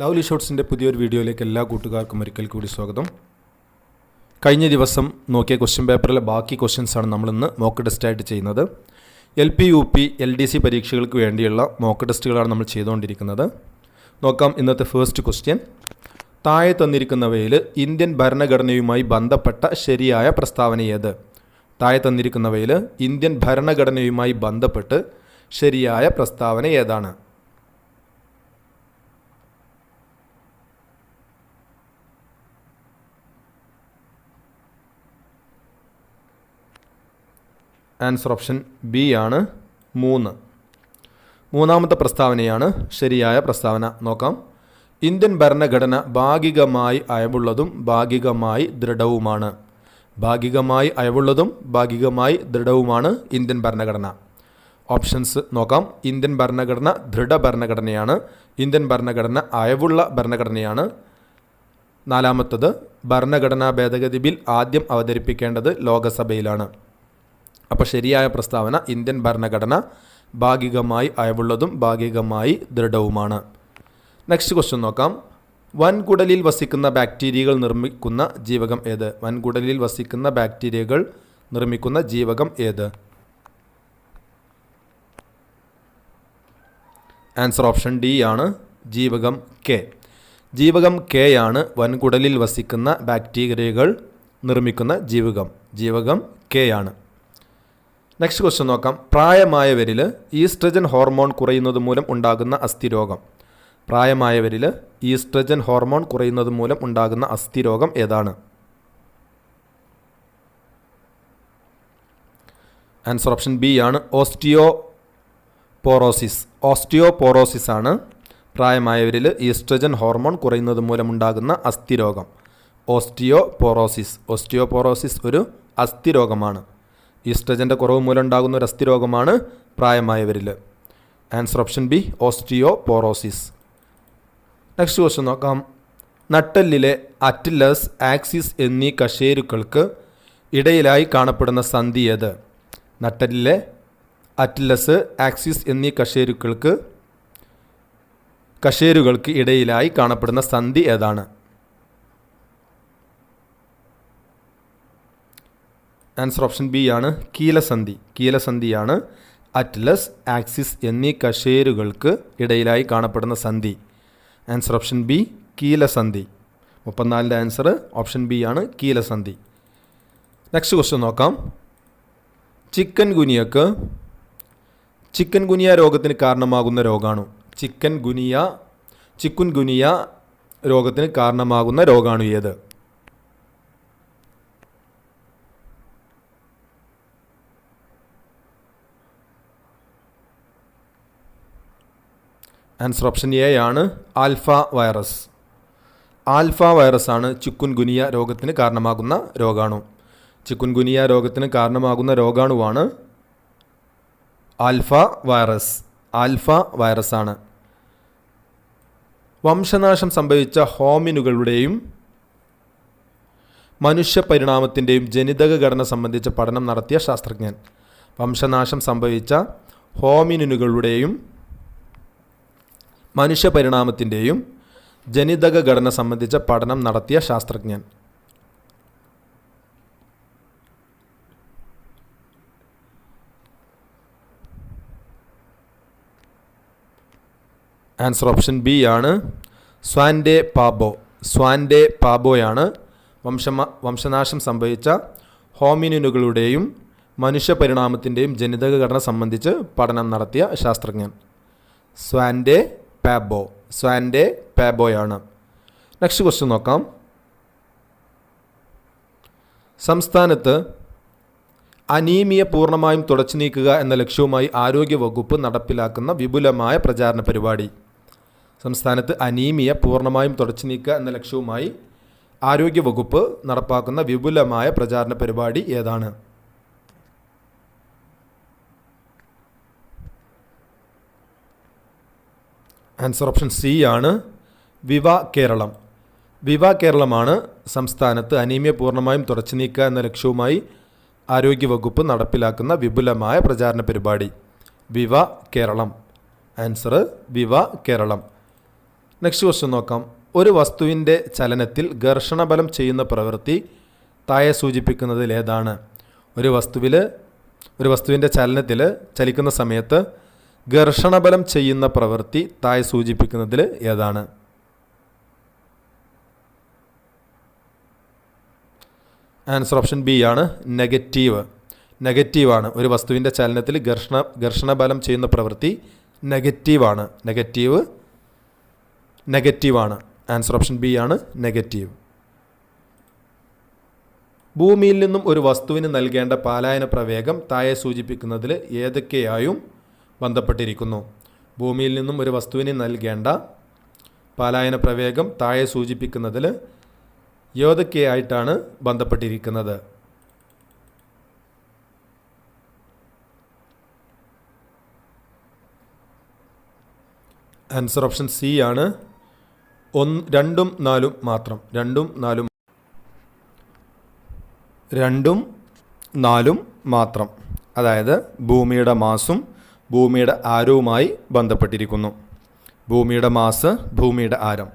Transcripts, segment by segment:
Lovely ഷോട്ട്സിൻ്റെ പുതിയൊരു വീഡിയോയിലേക്ക് എല്ലാ കൂട്ടുകാർക്കും ഒരിക്കൽ കൂടി സ്വാഗതം. കഴിഞ്ഞ ദിവസം നോക്കിയ ക്വസ്റ്റ്യൻ പേപ്പറിലെ ബാക്കി ക്വസ്റ്റ്യൻസാണ് നമ്മളിന്ന് മോക്ക് ടെസ്റ്റായിട്ട് ചെയ്യുന്നത്. LP UP LDC പരീക്ഷകൾക്ക് വേണ്ടിയുള്ള മോക്ക് ടെസ്റ്റുകളാണ് നമ്മൾ ചെയ്തുകൊണ്ടിരിക്കുന്നത്. നോക്കാം ഇന്നത്തെ ഫസ്റ്റ് ക്വസ്റ്റ്യൻ. താഴെ തന്നിരിക്കുന്നവയിൽ ഇന്ത്യൻ ഭരണഘടനയുമായി ബന്ധപ്പെട്ട ശരിയായ പ്രസ്താവന ഏത്? താഴെ തന്നിരിക്കുന്നവയിൽ ഇന്ത്യൻ ഭരണഘടനയുമായി ബന്ധപ്പെട്ട് ശരിയായ പ്രസ്താവന ഏതാണ്? ആൻസർ ഓപ്ഷൻ ബി ആണ് 3. മൂന്നാമത്തെ പ്രസ്താവനയാണ് ശരിയായ പ്രസ്താവന. നോക്കാം. ഇന്ത്യൻ ഭരണഘടന ഭാഗികമായി അയവുള്ളതും ഭാഗികമായി ദൃഢവുമാണ്. ഭാഗികമായി അയവുള്ളതും ഭാഗികമായി ദൃഢവുമാണ് ഇന്ത്യൻ ഭരണഘടന. ഓപ്ഷൻസ് നോക്കാം. ഇന്ത്യൻ ഭരണഘടന ദൃഢഭരണഘടനയാണ്. ഇന്ത്യൻ ഭരണഘടന അയവുള്ള ഭരണഘടനയാണ്. നാലാമത്തത് ഭരണഘടനാ ഭേദഗതി ബിൽ ആദ്യം അവതരിപ്പിക്കേണ്ടത് ലോകസഭയിലാണ്. അപ്പോൾ ശരിയായ പ്രസ്താവന ഇന്ത്യൻ ഭരണഘടന ഭാഗികമായി അയവുള്ളതും ഭാഗികമായി ദൃഢവുമാണ്. നെക്സ്റ്റ് ക്വസ്റ്റ്യൻ നോക്കാം. വൻകുടലിൽ വസിക്കുന്ന ബാക്ടീരിയകൾ നിർമ്മിക്കുന്ന ജീവകം ഏത്? വൻകുടലിൽ വസിക്കുന്ന ബാക്ടീരിയകൾ നിർമ്മിക്കുന്ന ജീവകം ഏത്? ആൻസർ ഓപ്ഷൻ ഡി ആണ് ജീവകം കെ. ജീവകം കെ ആണ് വൻകുടലിൽ വസിക്കുന്ന ബാക്ടീരിയകൾ നിർമ്മിക്കുന്ന ജീവകം കെ ആണ്. നെക്സ്റ്റ് ക്വസ്റ്റ്യൻ നോക്കാം. പ്രായമായവരിൽ ഈസ്ട്രജൻ ഹോർമോൺ കുറയുന്നത് മൂലം ഉണ്ടാകുന്ന അസ്ഥിരോഗം. പ്രായമായവരിൽ ഈസ്ട്രജൻ ഹോർമോൺ കുറയുന്നത് മൂലം ഉണ്ടാകുന്ന അസ്ഥിരോഗം ഏതാണ്? ആൻസർ ഓപ്ഷൻ ബി ആണ് ഓസ്റ്റിയോപോറോസിസ്. ഓസ്റ്റിയോപോറോസിസ് ആണ് പ്രായമായവരിൽ ഈസ്ട്രജൻ ഹോർമോൺ കുറയുന്നത് മൂലം ഉണ്ടാകുന്ന അസ്ഥിരോഗം. ഓസ്റ്റിയോപോറോസിസ് ഒരു അസ്ഥിരോഗമാണ്. ഈസ്ട്രജൻ്റെ കുറവ് മൂലം ഉണ്ടാകുന്ന ഒരു അസ്ഥിരോഗമാണ് പ്രായമായവരിൽ. Answer option B osteoporosis. Next question നോക്കാം. നട്ടെല്ലിലെ അറ്റിലസ്, ആക്സിസ് എന്നീ കശേരുക്കൾക്ക് ഇടയിലായി കാണപ്പെടുന്ന സന്ധി ഏത്? നട്ടെല്ലിലെ അറ്റിലസ്, ആക്സിസ് എന്നീ കശേരുകൾക്ക് ഇടയിലായി കാണപ്പെടുന്ന സന്ധി ഏതാണ്? ആൻസർ ഓപ്ഷൻ ബി ആണ് കീലസന്ധി. കീലസന്ധിയാണ് അറ്റ്ലസ്, ആക്സിസ് എന്നീ കശേരുകൾക്ക് ഇടയിലായി കാണപ്പെടുന്ന സന്ധി. ആൻസർ ഓപ്ഷൻ ബി കീലസന്ധി. 34ൻ്റെ ആൻസർ ഓപ്ഷൻ ബി ആണ് കീലസന്ധി. നെക്സ്റ്റ് ക്വസ്റ്റ്യൻ നോക്കാം. ചിക്കൻ ഗുനിയ രോഗത്തിന് കാരണമാകുന്ന രോഗാണു. ചിക്കുൻ ഗുനിയ രോഗത്തിന് കാരണമാകുന്ന രോഗാണു ഏത്? ആൻസർ ഓപ്ഷൻ എ ആണ് ആൽഫ വൈറസ്. ആൽഫ വൈറസ് ആണ് ചിക്കുൻ ഗുനിയ രോഗത്തിന് കാരണമാകുന്ന രോഗാണു. ചിക്കുൻ ഗുനിയ രോഗത്തിന് കാരണമാകുന്ന രോഗാണുവാണ് ആൽഫ വൈറസ് ആണ്. വംശനാശം സംഭവിച്ച ഹോമിനുകളുടെയും മനുഷ്യ പരിണാമത്തിൻ്റെയും ജനിതക ഘടന സംബന്ധിച്ച പഠനം നടത്തിയ ശാസ്ത്രജ്ഞൻ. വംശനാശം സംഭവിച്ച ഹോമിനുകളുടെയും മനുഷ്യ പരിണാമത്തിൻ്റെയും ജനിതക ഘടന സംബന്ധിച്ച പഠനം നടത്തിയ ശാസ്ത്രജ്ഞൻ. ആൻസർ ഓപ്ഷൻ ബി ആണ് സ്വാൻഡെ പാബോയാണ് വംശനാശം സംഭവിച്ച ഹോമിനുകളുടെയും മനുഷ്യ പരിണാമത്തിൻ്റെയും ജനിതക ഘടന സംബന്ധിച്ച് പഠനം നടത്തിയ ശാസ്ത്രജ്ഞൻ. സ്വാൻഡെ പാബോയാണ്. നെക്സ്റ്റ് ക്വസ്റ്റ്യൻ നോക്കാം. സംസ്ഥാനത്ത് അനീമിയ പൂർണ്ണമായും തുടച്ചു നീക്കുക എന്ന ലക്ഷ്യവുമായി ആരോഗ്യവകുപ്പ് നടപ്പിലാക്കുന്ന വിപുലമായ പ്രചാരണ പരിപാടി. സംസ്ഥാനത്ത് അനീമിയ പൂർണ്ണമായും തുടച്ചു നീക്കുക എന്ന ലക്ഷ്യവുമായി ആരോഗ്യവകുപ്പ് നടപ്പാക്കുന്ന വിപുലമായ പ്രചാരണ പരിപാടി ഏതാണ്? ആൻസർ ഓപ്ഷൻ സി ആണ് വിവ കേരളമാണ് സംസ്ഥാനത്ത് അനീമിയ പൂർണ്ണമായും തുടച്ചു നീക്കുക എന്ന ലക്ഷ്യവുമായി ആരോഗ്യവകുപ്പ് നടപ്പിലാക്കുന്ന വിപുലമായ പ്രചാരണ പരിപാടി. വിവ കേരളം. ആൻസർ വിവ കേരളം. നെക്സ്റ്റ് ക്വസ്റ്റ്യൻ നോക്കാം. ഒരു വസ്തുവിൻ്റെ ചലനത്തിൽ ഘർഷണബലം ചെയ്യുന്ന പ്രവൃത്തി താഴെ സൂചിപ്പിക്കുന്നതിൽ ഏതാണ്? ഒരു വസ്തുവിൻ്റെ ചലനത്തിൽ ചലിക്കുന്ന സമയത്ത് ഘർഷണബലം ചെയ്യുന്ന പ്രവൃത്തി താഴെ സൂചിപ്പിക്കുന്നതിൽ ഏതാണ്? ആൻസർ ഓപ്ഷൻ ബി ആണ്, നെഗറ്റീവാണ്. ഒരു വസ്തുവിൻ്റെ ചലനത്തിൽ ഘർഷണബലം ചെയ്യുന്ന പ്രവൃത്തി നെഗറ്റീവാണ്. ആൻസർ ഓപ്ഷൻ ബി ആണ്, നെഗറ്റീവ്. ഭൂമിയിൽ നിന്നും ഒരു വസ്തുവിന് നൽകേണ്ട പലായന പ്രവേഗം താഴെ സൂചിപ്പിക്കുന്നതിൽ ഏതൊക്കെയായും ബന്ധപ്പെട്ടിരിക്കുന്നു? ഭൂമിയിൽ നിന്നും ഒരു വസ്തുവിന് നൽകേണ്ട പലായന പ്രവേഗം താഴെ സൂചിപ്പിക്കുന്നതിൽ ഏതൊക്കെയായിട്ടാണ് ബന്ധപ്പെട്ടിരിക്കുന്നത്? ആൻസർ ഓപ്ഷൻ സി ആണ്, 2ഉം 4ഉം മാത്രം. 2ഉം 4ഉം മാത്രം. അതായത് ഭൂമിയുടെ മാസും ഭൂമിയുടെ ആരവുമായി ബന്ധപ്പെട്ടിരിക്കുന്നു. ഭൂമിയുടെ മാസ്, ഭൂമിയുടെ ആരം.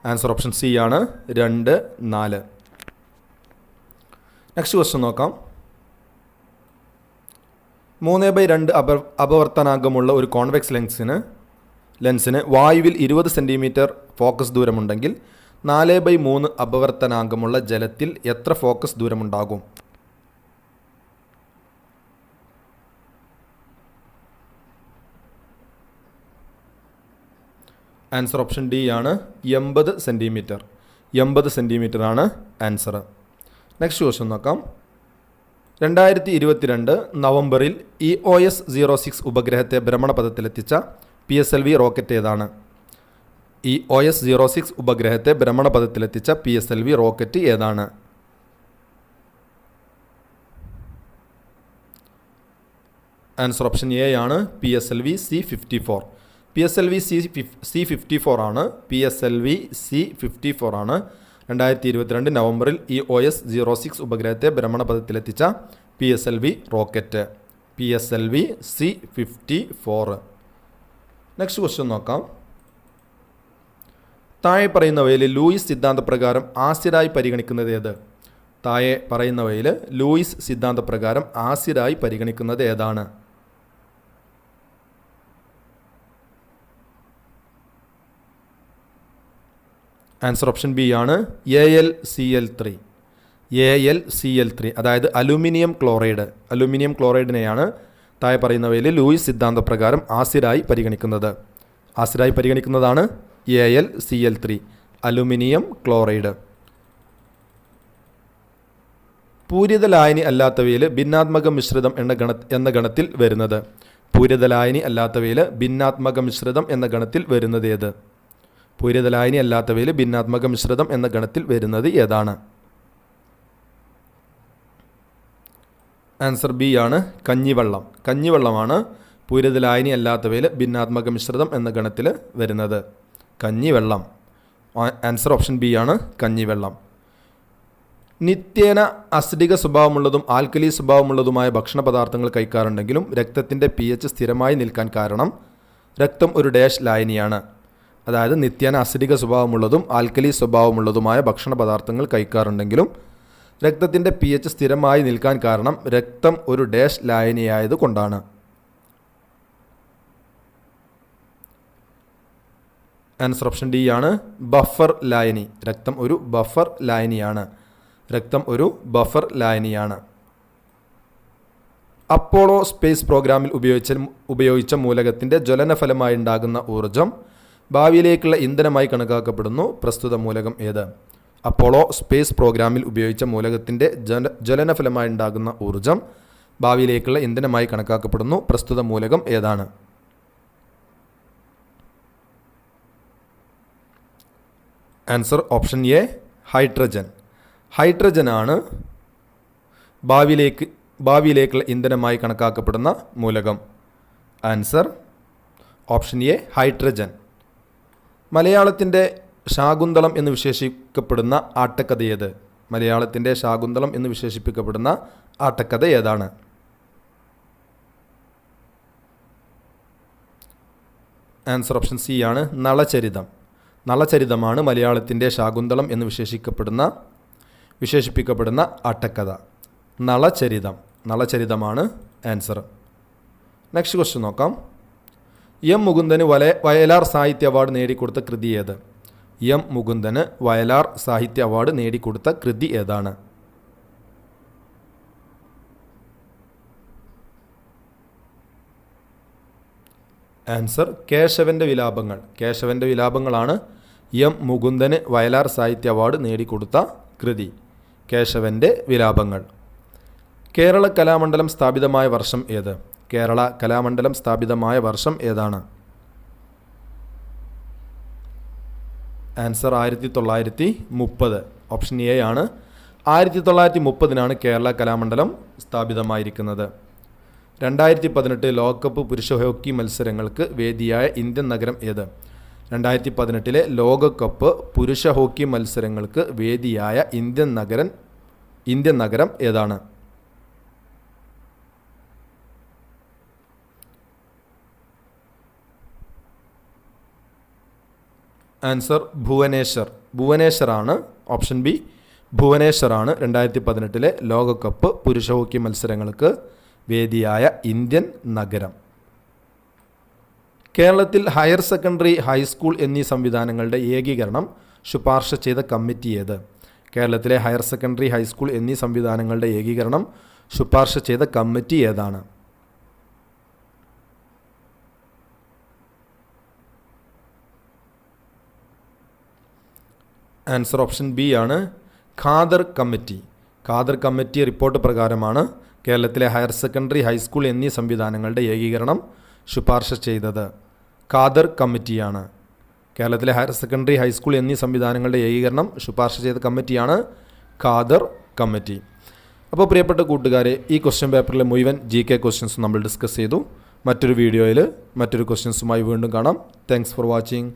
ആൻസർ ഓപ്ഷൻ സി ആണ്, 2, 4. നെക്സ്റ്റ് ക്വസ്റ്റ്യൻ നോക്കാം. 3/2 അപവർത്തനാങ്കമുള്ള ഒരു കോൺവെക്സ് ലെൻസിന് വായുവിൽ 20 സെൻറ്റിമീറ്റർ ഫോക്കസ് ദൂരമുണ്ടെങ്കിൽ 4/3 അപവർത്തനാങ്കമുള്ള ജലത്തിൽ എത്ര ഫോക്കസ് ദൂരമുണ്ടാകും? ആൻസർ ഓപ്ഷൻ ഡി ആണ്, 80 സെൻറ്റിമീറ്റർ. 80 സെൻറ്റിമീറ്റർ ആണ് ആൻസർ. നെക്സ്റ്റ് ക്വസ്റ്റ്യൻ നോക്കാം. 2022 നവംബറിൽ EOS 06 ഉപഗ്രഹത്തെ ഭ്രമണപഥത്തിലെത്തിച്ച PSLV റോക്കറ്റ് ഏതാണ്? EOS 06 ഉപഗ്രഹത്തെ ഭ്രമണപഥത്തിലെത്തിച്ച PSLV റോക്കറ്റ് ഏതാണ്? ആൻസർ ഓപ്ഷൻ എ ആണ്, PSLV C-54. PSLV C-54 ആണ്. PSLV C-54 ആണ് 2022 നവംബറിൽ EOS 06 ഉപഗ്രഹത്തെ ഭ്രമണപഥത്തിലെത്തിച്ച PSLV rocket. PSLV C-54. Next question നോക്കാം. താഴെ പറയുന്നവയിൽ ലൂയിസ് സിദ്ധാന്തപ്രകാരം ആസിഡായി പരിഗണിക്കുന്നത് ഏത്? താഴെ പറയുന്നവയിൽ ലൂയിസ് സിദ്ധാന്തപ്രകാരം ആസിഡായി പരിഗണിക്കുന്നത് ഏതാണ്? ആൻസർ ഓപ്ഷൻ ബി ആണ്, AlCl3. AlCl3 അതായത് അലുമിനിയം ക്ലോറൈഡിനെയാണ് താഴെ പറയുന്നവയിൽ ലൂയിസ് സിദ്ധാന്തപ്രകാരം ആസിഡായി പരിഗണിക്കുന്നതാണ് AlCl3, അലുമിനിയം ക്ലോറൈഡ്. പൂരിത ലായനി അല്ലാത്തവയിൽ ഭിന്നാത്മക മിശ്രിതം എന്ന ഗണത്തിൽ വരുന്നത്? പൂരിത ലായനി അല്ലാത്തവയിൽ ഭിന്നാത്മക മിശ്രിതം എന്ന ഗണത്തിൽ വരുന്നത് ഏത്? പൂരിത ലായനി അല്ലാത്തവയിൽ ഭിന്നാത്മക മിശ്രിതം എന്ന ഗണത്തിൽ വരുന്നത് ഏതാണ്? ആൻസർ ബി ആണ്, കഞ്ഞിവെള്ളമാണ് പൂരിത ലായനി അല്ലാത്തവയിൽ ഭിന്നാത്മക മിശ്രിതം എന്ന ഗണത്തിൽ വരുന്നത്. കഞ്ഞിവെള്ളം. ആൻസർ ഓപ്ഷൻ ബി ആണ്, കഞ്ഞിവെള്ളം. നിത്യേന അസിഡിക സ്വഭാവമുള്ളതും ആൽക്കലി സ്വഭാവമുള്ളതുമായ ഭക്ഷണ പദാർത്ഥങ്ങൾ കഴിക്കാറുണ്ടെങ്കിലും രക്തത്തിൻ്റെ pH സ്ഥിരമായി നിൽക്കാൻ കാരണം രക്തം ഒരു ഡാഷ് ലായനിയാണ്. അതായത് നിത്യേന അസിഡിക സ്വഭാവമുള്ളതും ആൽക്കലി സ്വഭാവമുള്ളതുമായ ഭക്ഷണ പദാർത്ഥങ്ങൾ കഴിക്കാറുണ്ടെങ്കിലും രക്തത്തിൻ്റെ pH സ്ഥിരമായി നിൽക്കാൻ കാരണം രക്തം ഒരു ഡാഷ് ലായനിയായത് കൊണ്ടാണ്. ആൻസർ ഓപ്ഷൻ ഡി ആണ്, ബഫർ ലായനി. രക്തം ഒരു ബഫർ ലായനിയാണ്. അപ്പോളോ സ്പേസ് പ്രോഗ്രാമിൽ ഉപയോഗിച്ച മൂലകത്തിൻ്റെ ജ്വലനഫലമായി ഉണ്ടാകുന്ന ഊർജം ഭാവിയിലേക്കുള്ള ഇന്ധനമായി കണക്കാക്കപ്പെടുന്നു. പ്രസ്തുത മൂലകം ഏത്? അപ്പോളോ സ്പേസ് പ്രോഗ്രാമിൽ ഉപയോഗിച്ച മൂലകത്തിൻ്റെ ജ്വലനഫലമായി ഉണ്ടാകുന്ന ഊർജം ഭാവിയിലേക്കുള്ള ഇന്ധനമായി കണക്കാക്കപ്പെടുന്നു. പ്രസ്തുത മൂലകം ഏതാണ്? ആൻസർ ഓപ്ഷൻ എ, ഹൈഡ്രജനാണ് ഭാവിയിലേക്കുള്ള ഇന്ധനമായി കണക്കാക്കപ്പെടുന്ന മൂലകം. Answer option A, hydrogen. മലയാളത്തിൻ്റെ ശാകുന്തളം എന്ന് വിശേഷിപ്പിക്കപ്പെടുന്ന ആട്ടക്കഥ ഏതാണ്? ആൻസർ ഓപ്ഷൻ സി ആണ്, നളചരിതം. നളചരിതമാണ് മലയാളത്തിൻ്റെ ശാകുന്തളം എന്ന് വിശേഷിപ്പിക്കപ്പെടുന്ന ആട്ടക്കഥ. നളചരിതമാണ് ആൻസർ. നെക്സ്റ്റ് ക്വസ്റ്റ്യൻ നോക്കാം. എം മുകുന്ദന് വയലാർ സാഹിത്യ അവാർഡ് നേടിക്കൊടുത്ത കൃതി ഏത്? എം മുകുന്ദന് വയലാർ സാഹിത്യ അവാർഡ് നേടിക്കൊടുത്ത കൃതി ഏതാണ്? ആൻസർ കേശവൻ്റെ വിലാപങ്ങളാണ് എം മുകുന്ദന് വയലാർ സാഹിത്യ അവാർഡ് നേടിക്കൊടുത്ത കൃതി. കേശവൻ്റെ വിലാപങ്ങൾ. കേരള കലാമണ്ഡലം സ്ഥാപിതമായ വർഷം ഏത്? കേരള കലാമണ്ഡലം സ്ഥാപിതമായ വർഷം ഏതാണ്? ആൻസർ 1930. ഓപ്ഷൻ എ ആണ്. 1930 കേരള കലാമണ്ഡലം സ്ഥാപിതമായിരിക്കുന്നത്. 2018 ലോകകപ്പ് പുരുഷ ഹോക്കി മത്സരങ്ങൾക്ക് വേദിയായ ഇന്ത്യൻ നഗരം ഏത്? 2018 ലോകകപ്പ് പുരുഷ ഹോക്കി മത്സരങ്ങൾക്ക് വേദിയായ ഇന്ത്യൻ നഗരം ഏതാണ്? ആൻസർ ഭുവനേശ്വറാണ്. ഓപ്ഷൻ ബി ഭുവനേശ്വറാണ് 2018 ലോകകപ്പ് പുരുഷ ഹോക്കി മത്സരങ്ങൾക്ക് വേദിയായ ഇന്ത്യൻ നഗരം. കേരളത്തിൽ ഹയർ സെക്കൻഡറി ഹൈസ്കൂൾ എന്നീ സംവിധാനങ്ങളുടെ ഏകീകരണം ശുപാർശ ചെയ്ത കമ്മിറ്റി ഏത്? കേരളത്തിലെ ഹയർ സെക്കൻഡറി ഹൈസ്കൂൾ എന്നീ സംവിധാനങ്ങളുടെ ഏകീകരണം ശുപാർശ ചെയ്ത കമ്മിറ്റി ഏതാണ്? ആൻസർ ഓപ്ഷൻ ബി ആണ്. ഖാദർ കമ്മിറ്റി റിപ്പോർട്ട് പ്രകാരമാണ് കേരളത്തിലെ ഹയർ സെക്കൻഡറി ഹൈസ്കൂൾ എന്നീ സംവിധാനങ്ങളുടെ ഏകീകരണം ശുപാർശ ചെയ്തത്. ഖാദർ കമ്മിറ്റിയാണ്. കേരളത്തിലെ ഹയർ സെക്കൻഡറി ഹൈസ്കൂൾ എന്നീ സംവിധാനങ്ങളുടെ ഏകീകരണം ശുപാർശ ചെയ്ത കമ്മിറ്റിയാണ് ഖാദർ കമ്മിറ്റി. അപ്പോൾ പ്രിയപ്പെട്ട കൂട്ടുകാരെ, ഈ ക്വസ്റ്റ്യൻ പേപ്പറിലെ മുഴുവൻ GK ക്വസ്റ്റ്യൻസ് നമ്മൾ ഡിസ്കസ് ചെയ്തു. മറ്റൊരു വീഡിയോയിൽ മറ്റൊരു ക്വസ്റ്റ്യൻസുമായി വീണ്ടും കാണാം. Thanks for watching.